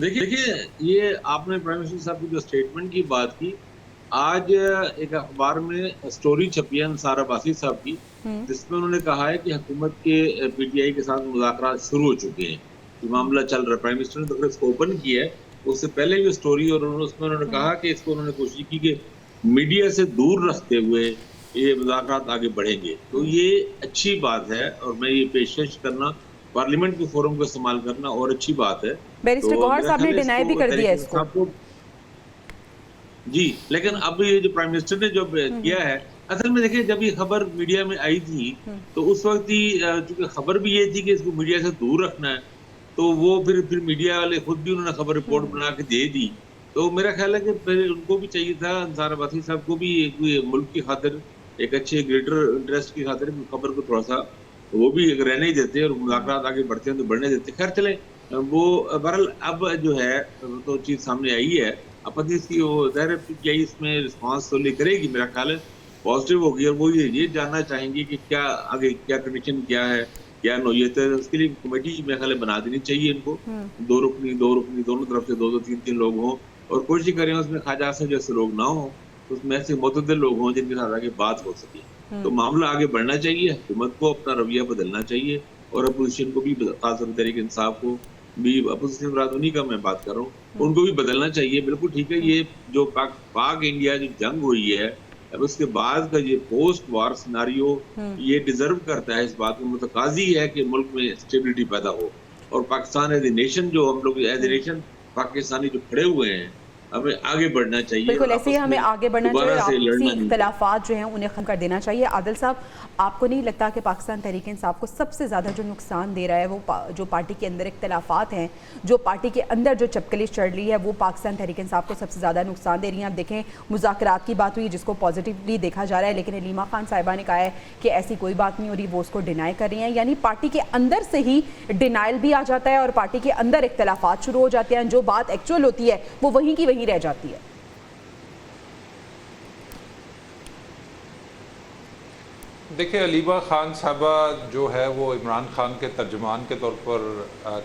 देखिए, ये आपने प्राइम मिनिस्टर साहब की जो स्टेटमेंट की बात की, आज एक अखबार में स्टोरी छपी है अंसार अब्बासी साहब की, जिसमें उन्होंने कहा है कि हुकूमत के पीटीआई के साथ मुज़ाकरात शुरू हो चुके हैं, ये मामला चल रहा है। प्राइम मिनिस्टर ने तो इसको ओपन किया है, उससे पहले भी स्टोरी, और उसमें उन्होंने कहा कि इसको उन्होंने कोशिश की कि मीडिया से दूर रखते हुए ये मुज़ाकरात आगे बढ़ेंगे। तो ये अच्छी बात है, और मैं ये पेशकश करना, पार्लियामेंट के फोरम को इस्तेमाल करना और अच्छी बात है। बैरिस्टर गौहर साहब ने डिनाई भी कर दिया इसको जी, लेकिन अब ये जो प्राइम मिनिस्टर ने जो किया है, असल में देखिए, जब ये खबर मीडिया में आई थी तो उस वक्त ही चूंकि खबर भी ये थी कि इसको मीडिया से दूर रखना है, तो वो फिर मीडिया वाले खुद भी उन्होंने खबर रिपोर्ट बना के दे दी। तो मेरा ख्याल है कि फिर उनको भी चाहिए था, अंसार अब्बासी साहब को भी मुल्क की खातिर, एक अच्छे ग्रेटर इंटरेस्ट की खातिर खबर को थोड़ा सा वो भी रहने ही देते और मुज़ाकरात आगे बढ़ते हैं तो बढ़ने देते। खैर चले, वो बहरहाल अब जो है तो चीज़ सामने आई है, आपत्ति इसकी वो ज़ाहिर है इसमें रिस्पॉन्स तो ले करेगी, मेरा ख्याल है पॉजिटिव होगी, और वो ये जानना चाहेंगे कि क्या आगे क्या कंडीशन क्या है, क्या नोयत है। उसके लिए कमेटी मेरे ख्याल बना देनी चाहिए इनको, दो रुकनी दोनों तरफ से दो तीन लोग हों, और कोशिश करें उसमें ख्वाजा आसिफ जैसे लोग ना हो, उसमें ऐसे मुतअद्दिल लोग हों जिनके साथ आगे बात हो सके। तो मामला आगे बढ़ना चाहिए, हुकूमत को अपना रवैया बदलना चाहिए, और अपोजिशन को भी, खासतौर तहरीक इंसाफ को भी, अपोजिशन राजनी का मैं बात कर रहा हूँ, उनको भी बदलना चाहिए। बिल्कुल ठीक है, ये जो पाक इंडिया जो जंग हुई है, अब उसके बाद का ये पोस्ट वार सिनारियो ये डिजर्व करता है, इस बात में मुतकाजी है कि मुल्क में स्टेबिलिटी पैदा हो, और पाकिस्तान एज ए नेशन, जो हम लोग एज ए नेशन पाकिस्तानी जो खड़े हुए हैं, हमें आगे बढ़ना चाहिए। बिल्कुल ऐसे ही हमें आगे बढ़ना चाहिए, आपसी इख्तिलाफात जो हैं उन्हें ख़त्म कर देना चाहिए। आदिल साहब, आपको नहीं लगता कि पाकिस्तान तहरीक इंसाफ को सबसे ज़्यादा जो नुकसान दे रहा है वो जो पार्टी के अंदर इख्तिलाफात हैं, जो पार्टी के अंदर जो चपकलिश चढ़ रही है, वो पाकिस्तान तहरीक इंसाफ को सबसे ज़्यादा नुकसान दे रही हैं? आप देखें, मुज़ाकरात की बात हुई जिसको पॉजिटिवली देखा जा रहा है, लेकिन अलीमा खान साहिबा ने कहा है कि ऐसी कोई बात नहीं हो रही, वो उसको डिनाई कर रही हैं। यानी पार्टी के अंदर से ही डिनाइल भी आ जाता है और पार्टी के अंदर इख्तिलाफात शुरू हो जाते हैं, जो बात एक्चुअल होती है वो वहीं की वहीं रह जाती है। देखिए, अलीमा खान साहबा जो है वो इमरान खान के तर्जुमान के तौर पर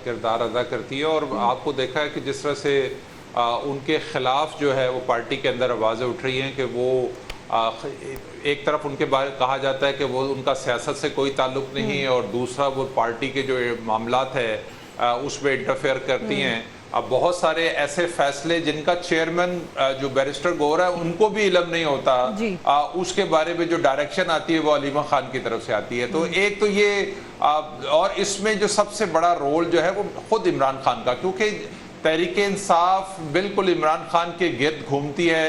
किरदार अदा करती है, और आपको देखा है कि जिस तरह से उनके ख़िलाफ़ जो है वो पार्टी के अंदर आवाज़ें उठ रही हैं कि वो एक तरफ उनके बारे कहा जाता है कि वो उनका सियासत से कोई ताल्लुक़ नहीं, और दूसरा वो पार्टी के जो मामलात है उसमें इंटरफेयर करती हैं। अब बहुत सारे ऐसे फैसले जिनका चेयरमैन जो बैरिस्टर गौहर है उनको भी इल्म नहीं होता, उसके बारे में जो डायरेक्शन आती है वो अलीमा खान की तरफ से आती है। तो एक तो ये और इसमें जो सबसे बड़ा रोल जो है वो खुद इमरान खान का, क्योंकि तहरीक इंसाफ बिल्कुल इमरान खान के गिर्द घूमती है।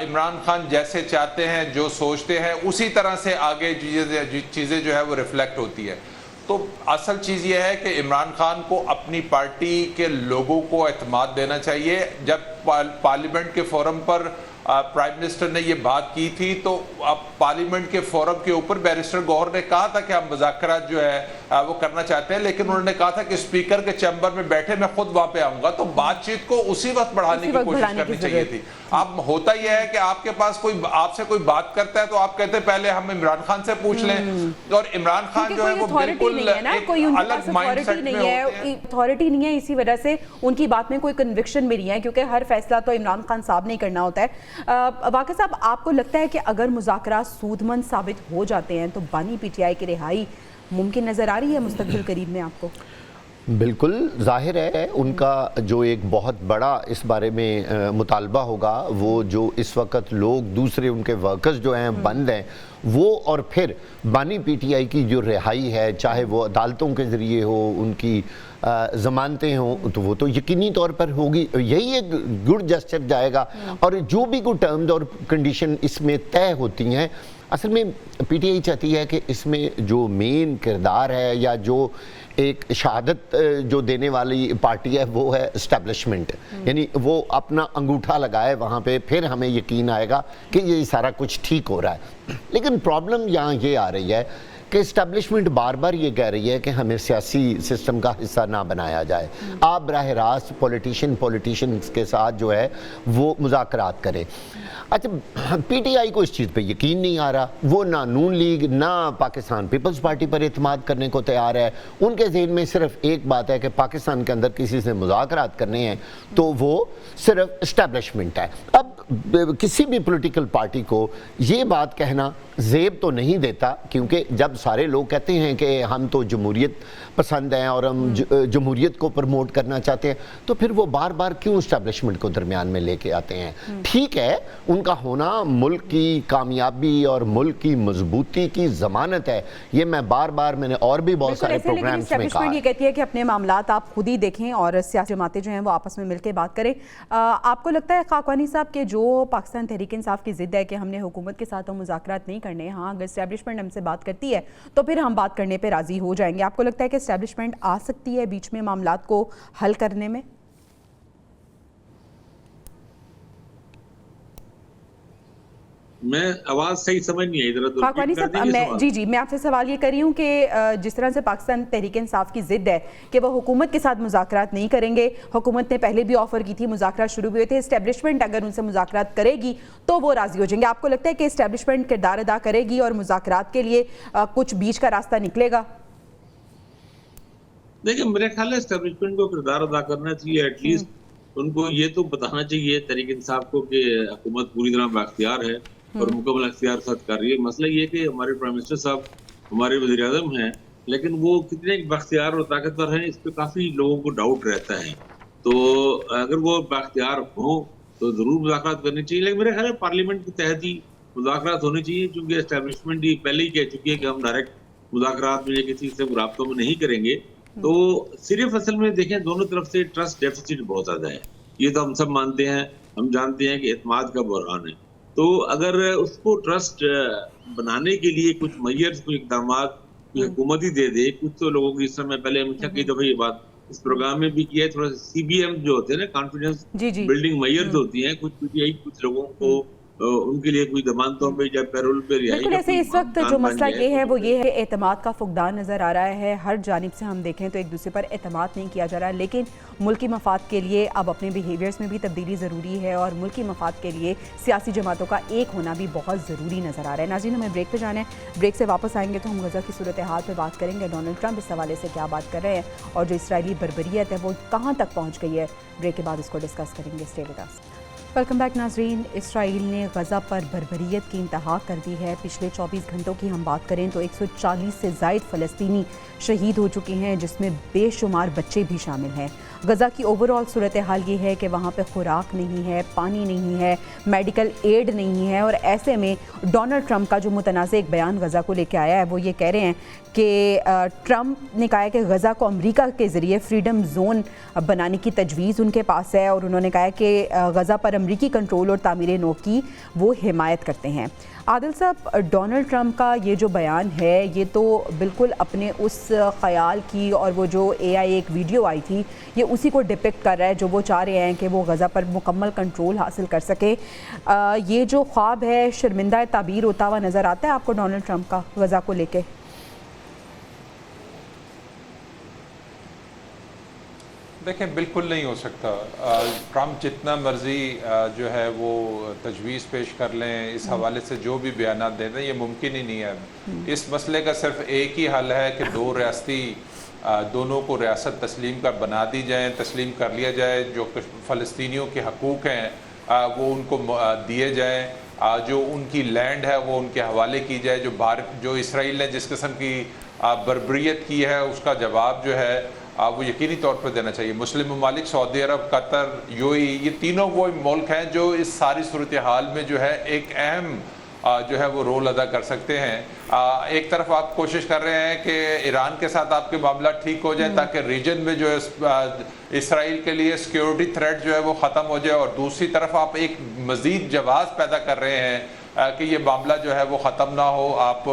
इमरान खान जैसे चाहते हैं, जो सोचते हैं, उसी तरह से आगे चीज़ें जो है वो रिफ्लेक्ट होती है। तो असल चीज़ ये है कि इमरान खान को अपनी पार्टी के लोगों को एतमाद देना चाहिए। जब पार्लियामेंट के फोरम पर प्राइम मिनिस्टर ने ये बात की थी, तो अब पार्लियामेंट के फोरम के ऊपर बैरिस्टर गौहर ने कहा था कि हम मुज़ाकरात जो है वो करना चाहते हैं, लेकिन उन्होंने कहा था कि स्पीकर के चैम्बर में बैठे मैं खुद वहां पे आऊंगा। तो बातचीत को उसी वक्त बढ़ाने की कोशिश करनी चाहिए थी। अब होता यह है कि आपके पास कोई आपसे कोई बात करता है तो आप कहते हैं पहले हम इमरान खान से पूछ लें, और इमरान खान जो है वो बिल्कुल अलग माइंडसेट में होते हैं। अथॉरिटी नहीं है, इसी वजह से उनकी बात में कोई कन्विक्शन भी नहीं है, क्योंकि हर फैसला तो इमरान खान साहब नहीं करना होता है। वाक़ई साहब, आपको लगता है कि अगर मुज़ाकरात सूदमंद साबित हो जाते हैं तो बानी पीटीआई की रिहाई मुमकिन नज़र आ रही है मुस्तक़बिल करीब में आपको? बिल्कुल ज़ाहिर है उनका जो एक बहुत बड़ा इस बारे में मुतालबा होगा, वो जो इस वक्त लोग दूसरे उनके वर्कर्स जो हैं बंद हैं वो, और फिर बानी पीटीआई की जो रिहाई है, चाहे वो अदालतों के ज़रिए हो, उनकी ज़मानतें हों, तो वो तो यकीनी तौर पर होगी। यही एक गुड जेस्चर जाएगा, और जो भी कोई टर्म्स और कंडीशन इसमें तय होती हैं, असल में पीटीआई चाहती है कि इसमें जो मेन किरदार है या जो एक शहादत जो देने वाली पार्टी है वो है एस्टेब्लिशमेंट, यानी वो अपना अंगूठा लगाए वहाँ पे, फिर हमें यकीन आएगा कि ये सारा कुछ ठीक हो रहा है। लेकिन प्रॉब्लम यहाँ ये आ रही है کہ اسٹیبلشمنٹ بار بار یہ کہہ رہی ہے کہ ہمیں سیاسی سسٹم کا حصہ نہ بنایا جائے، آپ براہ راست پولیٹیشنز کے ساتھ جو ہے وہ مذاکرات کریں۔ اچھا پی ٹی آئی کو اس چیز پہ یقین نہیں آ رہا، وہ نہ نون لیگ نہ پاکستان پیپلز پارٹی پر اعتماد کرنے کو تیار ہے، ان کے ذہن میں صرف ایک بات ہے کہ پاکستان کے اندر کسی سے مذاکرات کرنے ہیں تو وہ صرف اسٹیبلشمنٹ ہے۔ اب کسی بھی پولیٹیکل پارٹی کو یہ بات کہنا زیب تو نہیں دیتا، کیونکہ جب سارے لوگ کہتے ہیں کہ ہم تو جمہوریت پسند ہیں اور ہم جمہوریت کو پروموٹ کرنا چاہتے ہیں، تو پھر وہ بار بار کیوں اسٹیبلشمنٹ کو درمیان میں لے کے آتے ہیں؟ ٹھیک ہے ان کا ہونا ملک کی کامیابی اور ملک کی مضبوطی کی ضمانت ہے، یہ میں میں نے اور بھی بہت سارے پروگرامز میں کہا ہے۔ یہ کہتی ہے کہ اپنے معاملات آپ خود ہی دیکھیں اور سیاسی جماعتیں جو ہیں وہ آپس میں مل کے بات کریں۔ آپ کو لگتا ہے خاقانی صاحب کہ جو پاکستان تحریک انصاف کی ضد ہے کہ ہم نے حکومت کے ساتھ مذاکرات نہیں کرنے، ہاں اگر اسٹیبلشمنٹ ہم سے بات کرتی ہے تو پھر ہم بات کرنے پہ راضی ہو جائیں گے، آپ کو لگتا ہے کہ اسٹیبلشمنٹ آ سکتی ہے بیچ میں معاملات کو حل کرنے میں؟ میں آواز صحیح سمجھ نہیں آئی، ذرا خاقانی صاحب میں آپ سے سوال یہ کر رہی ہوں کہ جس طرح سے پاکستان تحریک انصاف کی ضد ہے کہ وہ حکومت کے ساتھ مذاکرات نہیں کریں گے، حکومت نے پہلے بھی آفر کی تھی، مذاکرات شروع ہوئے تھے، اسٹیبلشمنٹ اگر ان سے مذاکرات کرے گی تو وہ راضی ہو جائیں گے، آپ کو لگتا ہے کہ اسٹیبلشمنٹ کردار ادا کرے گی اور مذاکرات کے لیے کچھ بیچ کا راستہ نکلے گا؟ دیکھیں میرے خیال ہے اسٹیبلشمنٹ کو کردار ادا کرنا چاہیے، ایٹ لیسٹ ان کو یہ تو بتانا چاہیے تحریک انصاف کو کہ حکومت پوری طرح بااختیار ہے اور مکمل اختیار ساتھ کر رہی ہے۔ مسئلہ یہ کہ ہمارے پرائم منسٹر صاحب ہمارے وزیر اعظم ہیں، لیکن وہ کتنے بااختیار اور طاقتور ہیں اس پہ کافی لوگوں کو ڈاؤٹ رہتا ہے، تو اگر وہ بااختیار ہوں تو ضرور مذاکرات کرنی چاہیے، لیکن میرے خیال ہے پارلیمنٹ کے تحت ہی مذاکرات ہونی چاہیے، چونکہ اسٹیبلشمنٹ ہی پہلے ہی کہہ چکی ہے کہ ہم ڈائریکٹ مذاکرات میں کسی سے رابطوں میں نہیں کریں گے۔ تو صرف اصل میں دیکھیں دونوں طرف سے ٹرسٹ ڈیفیسٹ بہت زیادہ ہے، یہ تو ہم سب مانتے ہیں، ہم جانتے ہیں کہ اعتماد کا بحران ہے، تو اگر اس کو ٹرسٹ بنانے کے لیے کچھ کچھ اقدامات حکومت ہی دے دے، کچھ تو لوگوں کی، اس میں پہلے ہمیشہ کئی دفعہ یہ بات اس پروگرام میں بھی کیا ہے، تھوڑا سا سی بی ایم جو ہوتے ہیں نا کانفیڈنس بلڈنگ میئرز ہوتی ہیں، کچھ لوگوں کو ان کے لیے کوئی ضمانتوں پہ یا پیرول پہ رہائی۔ بالکل ایسے اس وقت جو مسئلہ یہ ہے وہ یہ ہے اعتماد کا فقدان نظر آ رہا ہے، ہر جانب سے ہم دیکھیں تو ایک دوسرے پر اعتماد نہیں کیا جا رہا، لیکن ملکی مفاد کے لیے اب اپنے بیہیویئرز میں بھی تبدیلی ضروری ہے اور ملکی مفاد کے لیے سیاسی جماعتوں کا ایک ہونا بھی بہت ضروری نظر آ رہا ہے۔ ناظرین ہمیں بریک پہ جانا ہے، بریک سے واپس آئیں گے تو ہم غزہ کی صورتحال پہ بات کریں گے، ڈونلڈ ٹرمپ اس حوالے سے کیا بات کر رہے ہیں اور جو اسرائیلی بربریت ہے وہ کہاں تک پہنچ گئی ہے، بریک کے بعد اس کو ڈسکس کریں گے۔ Stay with us. Welcome back ناظرین، اسرائیل نے غزہ پر بربریت کی انتہا کر دی ہے۔ پچھلے 24 گھنٹوں کی ہم بات کریں تو 140 سے زائد فلسطینی شہید ہو چکے ہیں، جس میں بے شمار بچے بھی شامل ہیں۔ غزہ کی اوورآل صورتحال یہ ہے کہ وہاں پہ خوراک نہیں ہے، پانی نہیں ہے، میڈیکل ایڈ نہیں ہے، اور ایسے میں ڈونلڈ ٹرمپ کا جو متنازع ایک بیان غزہ کو لے کے آیا ہے وہ یہ کہہ رہے ہیں کہ ٹرمپ نے کہا ہے کہ غزہ کو امریکہ کے ذریعے فریڈم زون بنانے کی تجویز ان کے پاس ہے، اور انہوں نے کہا ہے کہ غزہ پر امریکی کنٹرول اور تعمیر نو کی وہ حمایت کرتے ہیں۔ عادل صاحب، ڈونلڈ ٹرمپ کا یہ جو بیان ہے یہ تو بالکل اپنے اس خیال کی، اور وہ جو اے آئی ایک ویڈیو آئی تھی یہ اسی کو ڈپکٹ کر رہا ہے جو وہ چاہ رہے ہیں کہ وہ غزہ پر مکمل کنٹرول حاصل کر سکے۔ یہ جو خواب ہے شرمندہ تعبیر ہوتا ہوا نظر آتا ہے آپ کو ڈونلڈ ٹرمپ کا غزہ کو لے کے؟ دیکھیں بالکل نہیں ہو سکتا، ٹرمپ جتنا مرضی جو ہے وہ تجویز پیش کر لیں، اس حوالے سے جو بھی بیانات دے دیں، یہ ممکن ہی نہیں ہے۔ اس مسئلے کا صرف ایک ہی حل ہے کہ دونوں کو ریاست تسلیم بنا دی جائیں، تسلیم کر لیا جائے، جو فلسطینیوں کے حقوق ہیں وہ ان کو دیے جائیں، جو ان کی لینڈ ہے وہ ان کے حوالے کی جائے، جو اسرائیل نے جس قسم کی بربریت کی ہے اس کا جواب جو ہے وہ یقینی طور پر دینا چاہیے۔ مسلم ممالک، سعودی عرب، قطر، یو اے ای، یہ تینوں وہ ملک ہیں جو اس ساری صورتحال میں جو ہے ایک اہم جو ہے وہ رول ادا کر سکتے ہیں۔ ایک طرف آپ کوشش کر رہے ہیں کہ ایران کے ساتھ آپ کے معاملات ٹھیک ہو جائیں تاکہ ریجن میں جو ہے اسرائیل کے لیے سیکیورٹی تھریٹ جو ہے وہ ختم ہو جائے، اور دوسری طرف آپ ایک مزید جواز پیدا کر رہے ہیں کہ یہ معاملہ جو ہے وہ ختم نہ ہو، آپ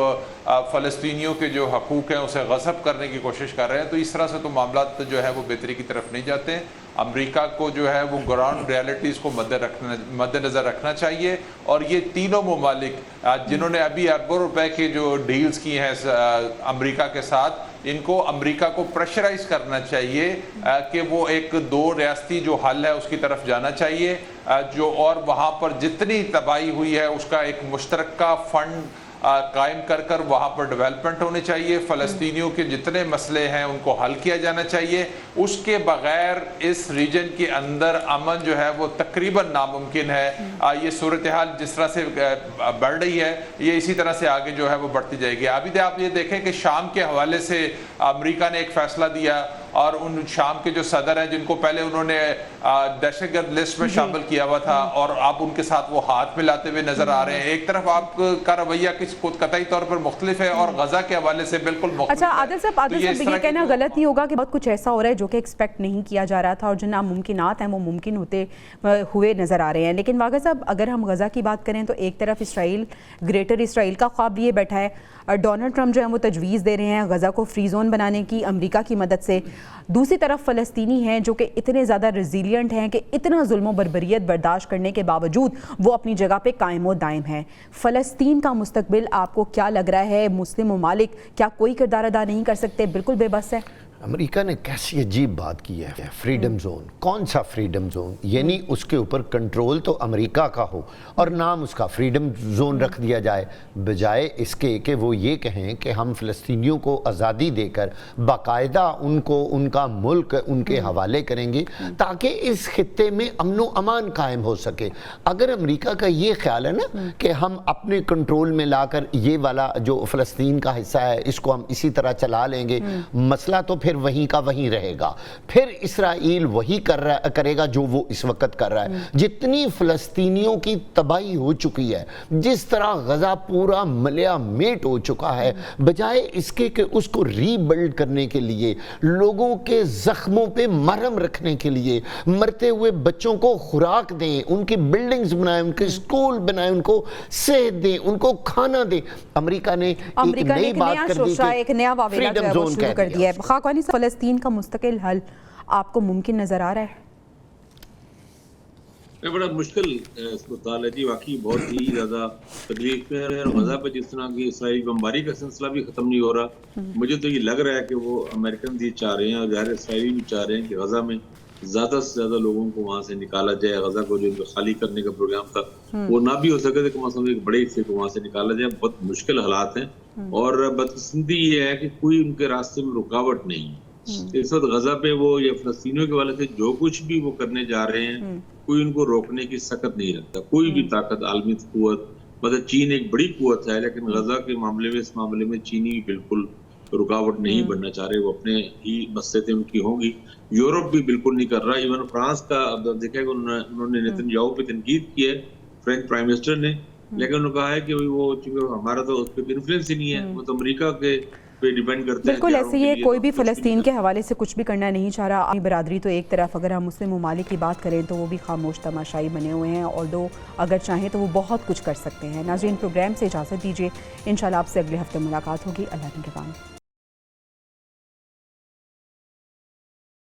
فلسطینیوں کے جو حقوق ہیں اسے غصب کرنے کی کوشش کر رہے ہیں، تو اس طرح سے تو معاملات جو ہے وہ بہتری کی طرف نہیں جاتے ہیں۔ امریکہ کو جو ہے وہ گراؤنڈ ریالٹیز کو مد نظر رکھنا چاہیے، اور یہ تینوں ممالک جنہوں نے ابھی اربوں روپے کے جو ڈیلز کی ہیں امریکہ کے ساتھ، ان کو امریکہ کو پریشرائز کرنا چاہیے کہ وہ ایک دو ریاستی جو حل ہے اس کی طرف جانا چاہیے، جو اور وہاں پر جتنی تباہی ہوئی ہے اس کا ایک مشترکہ فنڈ قائم کر کر وہاں پر ڈیولپمنٹ ہونی چاہیے، فلسطینیوں کے جتنے مسئلے ہیں ان کو حل کیا جانا چاہیے۔ اس کے بغیر اس ریجن کے اندر امن جو ہے وہ تقریباً ناممکن ہے۔ یہ صورتحال جس طرح سے بڑھ رہی ہے یہ اسی طرح سے آگے جو ہے وہ بڑھتی جائے گی۔ ابھی آپ یہ دیکھیں کہ شام کے حوالے سے امریکہ نے ایک فیصلہ دیا، اور ان شام کے جو صدر ہیں جن کو پہلے انہوں نے دہشت گرد لسٹ میں شامل کیا ہوا تھا، اور آپ ان کے ساتھ وہ ہاتھ ملاتے ہوئے نظر آ رہے ہیں۔ ایک طرف آپ کا رویہ قطعی طور پر مختلف ہے اور غزہ کے حوالے سے بالکل مختلف ہے۔ اچھا عادل صاحب یہ کہنا غلط نہیں ہوگا کہ بہت کچھ ایسا ہو رہا ہے جو کہ ایکسپیکٹ نہیں کیا جا رہا تھا، اور جو ناممکنات ہیں وہ ممکن ہوتے ہوئے نظر آ رہے ہیں، لیکن واقعہ صاحب اگر ہم غزہ کی بات کریں تو ایک طرف اسرائیل، گریٹر اسرائیل کا خواب لیے بیٹھا ہے، ڈونلڈ ٹرمپ جو ہے وہ تجویز دے رہے ہیں غزہ کو فری زون بنانے کی امریکہ کی مدد سے، دوسری طرف فلسطینی ہیں جو کہ اتنے زیادہ ریزیلینٹ ہیں کہ اتنا ظلم و بربریت برداشت کرنے کے باوجود وہ اپنی جگہ پہ قائم و دائم ہیں۔ فلسطین کا مستقبل آپ کو کیا لگ رہا ہے؟ مسلم ممالک کیا کوئی کردار ادا نہیں کر سکتے؟ بالکل بے بس ہے۔ امریکہ نے کیسی عجیب بات کی ہے، فریڈم زون، کون سا فریڈم زون؟ یعنی اس کے اوپر کنٹرول تو امریکہ کا ہو اور نام اس کا فریڈم زون رکھ دیا جائے، بجائے اس کے کہ وہ یہ کہیں کہ ہم فلسطینیوں کو آزادی دے کر باقاعدہ ان کو ان کا ملک ان کے حوالے کریں گے تاکہ اس خطے میں امن و امان قائم ہو سکے۔ اگر امریکہ کا یہ خیال ہے نا کہ ہم اپنے کنٹرول میں لا کر یہ والا جو فلسطین کا حصہ ہے اس کو ہم اسی طرح چلا لیں گے، مسئلہ تو پھر وہیں کا وہیں رہے گا، پھر اسرائیل وہی کرے گا جو وہ اس وقت کر رہا ہے۔ جتنی فلسطینیوں کی تباہی ہو چکی ہے، جس طرح غزہ پورا ملیا میٹ ہو چکا ہے، بجائے اس کے کہ اس کو ری بلڈ کرنے کے لیے، لوگوں کے زخموں پہ مرہم رکھنے کے لیے، مرتے ہوئے بچوں کو خوراک دیں، ان کی بلڈنگز بنائیں، ان کے سکول بنائیں، ان کو صحت دیں، ان کو کھانا دیں۔ امریکہ نے ایک نئی بات کر دی کہ فریڈم زون کہہ دیا۔ خاقانی فلسطین کا مستقل حل آپ کو ممکن نظر آ رہا ہے؟ بڑا مشکل صورتحال ہے جی، واقعی بہت ہی زیادہ تکلیف میں ہے۔ غزہ پہ جس طرح کی اسرائیلی بمباری کا سلسلہ بھی ختم نہیں ہو رہا، مجھے تو یہ لگ رہا ہے کہ وہ امریکن بھی چاہ رہے ہیں اور ظاہر اسرائیلی بھی چاہ رہے ہیں کہ غزہ میں زیادہ سے زیادہ لوگوں کو وہاں سے نکالا جائے، غزہ کو جو خالی کرنے کا پروگرام تھا وہ نہ بھی ہو سکے تو کم از کم ایک بڑے حصے کو وہاں سے نکالا جائے۔ بہت مشکل حالات ہیں، اور بدقسمتی یہ ہے کہ کوئی ان کے راستے میں رکاوٹ نہیں ہے۔ اس وقت غزہ پہ وہ یا فلسطینیوں کے والے سے جو کچھ بھی وہ کرنے جا رہے ہیں، کوئی ان کو روکنے کی سخت نہیں رکھتا، کوئی بھی طاقت، عالمی قوت، مطلب چین ایک بڑی قوت ہے، لیکن غزہ کے معاملے میں، اس معاملے میں چینی بالکل رکاوٹ نہیں بننا چاہ رہے، وہ اپنے ہی مسئلے ان کی ہوں گی۔ یورپ بھی بالکل نہیں کر رہا، ایون فرانس کا اب دیکھا کہ انہوں نے نیتن یاہو پہ تنقید کی ہے، فرینچ پرائم منسٹر نے، لیکن انہوں نے کہا ہے کہ وہ چونکہ ہمارا تو اس پہ انفلوئنس ہی نہیں ہے، وہ تو امریکہ کے پہ ڈیپینڈ کرتے ہیں۔ بالکل ایسے ہی ہے، کوئی بھی فلسطین کے حوالے سے کچھ بھی کرنا نہیں چاہ رہا۔ اپنی برادری تو ایک طرف، اگر ہم مسلم ممالک کی بات کریں تو وہ بھی خاموش تماشائی بنے ہوئے ہیں، اور اگر چاہیں تو وہ بہت کچھ کر سکتے ہیں۔ ناظرین پروگرام سے اجازت دیجیے، انشاءاللہ آپ سے اگلے ہفتے ملاقات ہوگی۔ اللہ نگہبان۔